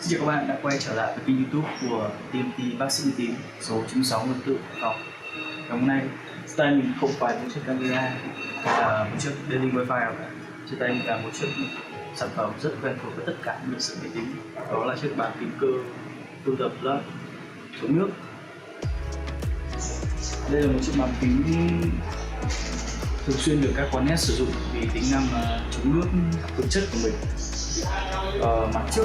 Xin chào các bạn đã quay trở lại với kênh YouTube của TMT Bác sĩ uy tín số 96 Luân Tự Hải Phòng. Ngày hôm nay tay mình không phải một chiếc camera hay là một chiếc daily wifi nào cả. Trên tay mình là một chiếc sản phẩm rất quen thuộc với tất cả những người sử máy tính, đó là chiếc bàn phím cơ Filter Plus chống nước. Đây là một chiếc bàn phím thường xuyên được các quán net sử dụng vì tính năng chống nước thực chất của mình. Mặt trước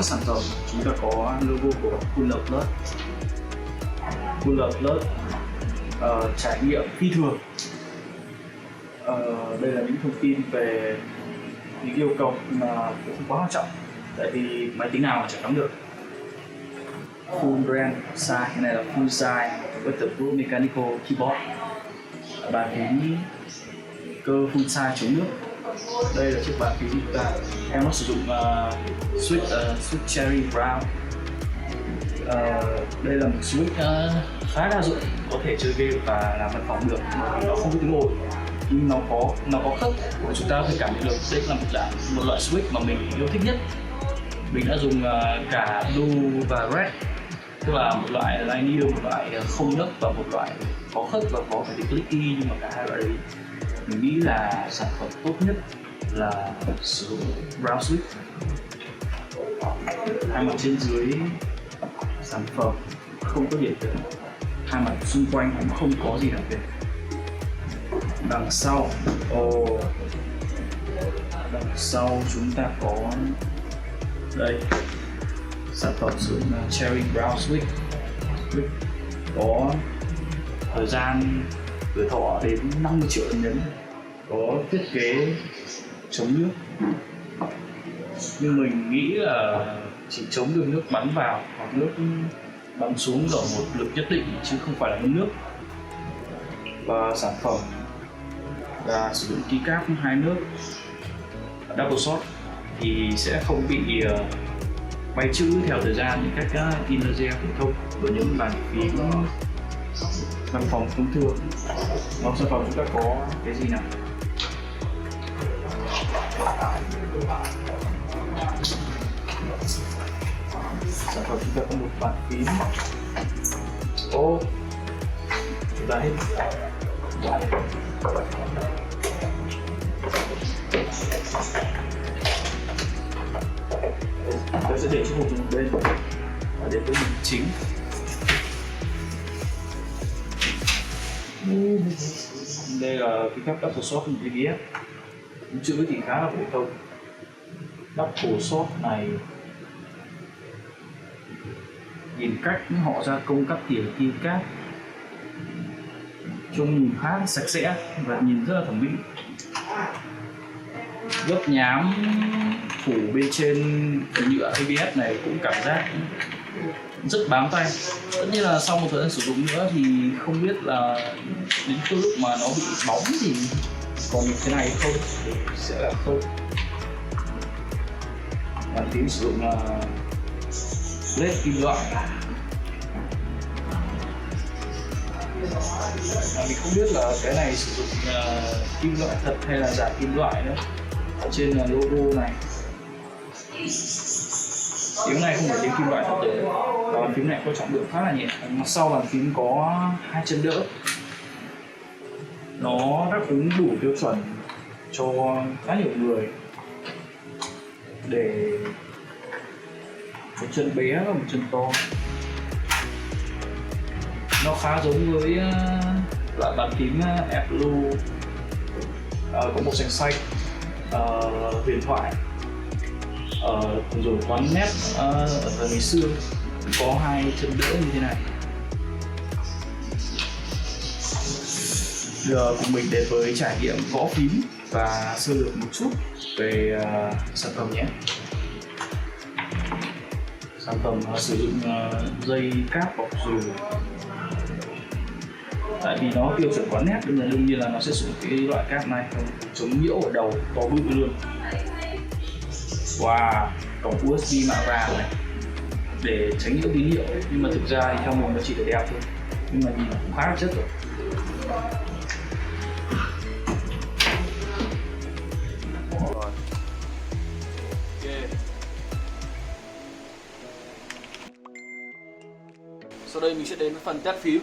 sản phẩm chúng ta có logo của Cooler Plus. Cooler Plus trải nghiệm phi thường. Đây là những thông tin về những yêu cầu mà cũng không quá quan trọng, tại vì máy tính nào mà chẳng cắm được. Full brand size, cái này là full size with the full mechanical keyboard. Bàn phím cơ full size chống nước. Đây là chiếc bàn phím chúng ta. Em nó sử dụng switch Cherry Brown. Đây là một switch khá đa dụng, có thể chơi game và làm văn phòng được. Nó không có tiếng ồn nhưng nó có khớp và chúng ta có thể cảm nhận được đây là một loại switch mà mình yêu thích nhất. Mình đã dùng cả blue và red, tức là một loại linear, một loại không nấc và một loại có khớp và có thể clicky, nhưng mà cả hai loại đấy mình nghĩ là sản phẩm tốt nhất là sử dụng brown switch. Hai mặt trên dưới sản phẩm không có điện tử, hai mặt xung quanh cũng không có gì đặc biệt. Đằng sau chúng ta có đây sản phẩm sử dụng Cherry Brown Switch, có thời gian tuổi thọ đến 50 triệu lần nhấn, có thiết kế chống nước, nhưng mình nghĩ là chỉ chống được nước bắn vào hoặc nước bắn xuống ở một lực nhất định chứ không phải là ngâm nước. Và sản phẩm là sử dụng keycap 2 nước double shot thì sẽ không bị bay chữ theo thời gian như các in laser phổ thông của những bàn phím văn phòng thông thường. Trong sản phẩm chúng ta có cái gì nào? Sản phẩm chúng ta có một bàn phím. Chúng ta hết. Tôi sẽ để cho một bên và để với mình chính. Đây là cái cáp double shot ABS, chữ thì khá là phổ thông. Double shot này nhìn cách họ gia công các tỉa keycap trông nhìn khá là sạch sẽ và nhìn rất là thẩm mỹ. Lớp nhám phủ bên trên nhựa ABS này cũng cảm giác rất bám tay. Tất nhiên là sau một thời gian sử dụng nữa thì không biết là đến cái lúc mà nó bị bóng thì còn như thế này không, thì sẽ là không. Bàn phím sử dụng là led kim loại. Mình không biết là cái này sử dụng kim loại thật hay là giả kim loại nữa. Ở trên là logo này, tiếng này không phải tiếng kim loại thật đấy. Và bàn phím này có trọng lượng khá là nhẹ. Mặt sau bàn phím có 2 chân đỡ, nó đáp ứng đủ tiêu chuẩn cho khá nhiều người, để một chân bé và một chân to. Nó khá giống với loại bàn phím F-Blue có màu xanh huyền thoại rồi quán net ở thời ngày xưa, có 2 chân đỡ như thế này. Giờ cùng mình đến với trải nghiệm gõ phím và sơ lược một chút về sản phẩm nhé. Sản phẩm sử dụng dây cáp bọc dù, tại vì nó tiêu chuẩn quán nét nên là đương nhiên là nó sẽ sử dụng cái loại cáp này, chống nhiễu ở đầu to bự luôn. Wow, cổng USB mạ vàng này để tránh nhiễu tín hiệu, nhưng mà thực ra thì theo mình nó chỉ để đeo thôi, nhưng mà nhìn cũng khá là chất rồi. đây mình sẽ đến với phần test phím.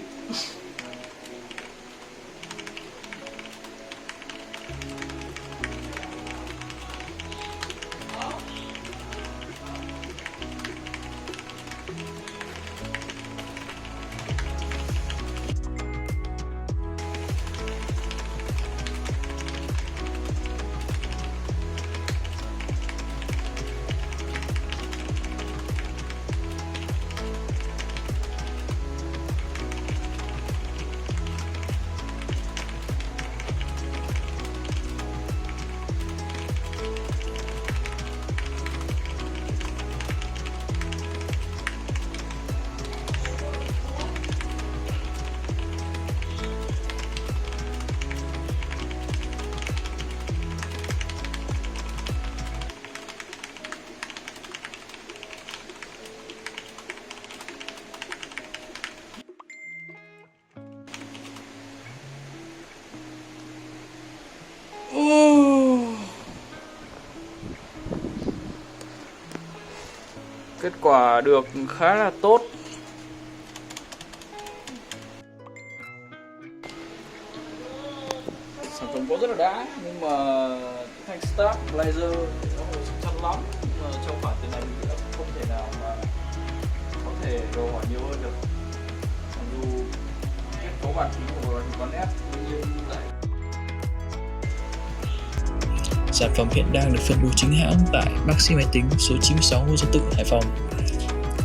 Kết quả được khá là tốt. Sản phẩm có rất là đã, nhưng mà thanh Start Blazer nó không chắc chắn lắm. Nhưng mà trong khoản tiền này mình đã không thể nào mà có thể đòi hỏi nhiều hơn được. Mặc dù kết cấu bàn phím của nó thì có nét, tuy nhiên lại sản phẩm hiện đang được phân phối chính hãng tại Bác Sĩ Máy Tính số 96 Ngô Gia Tự, Hải Phòng.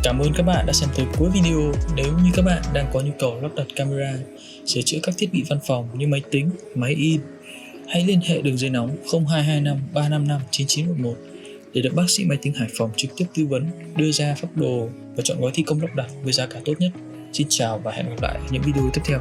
Cảm ơn các bạn đã xem tới cuối video. Nếu như các bạn đang có nhu cầu lắp đặt camera, sửa chữa các thiết bị văn phòng như máy tính, máy in, hãy liên hệ đường dây nóng 0225 355 9911 để được bác sĩ máy tính Hải Phòng trực tiếp tư vấn, đưa ra phác đồ và chọn gói thi công lắp đặt với giá cả tốt nhất. Xin chào và hẹn gặp lại ở những video tiếp theo.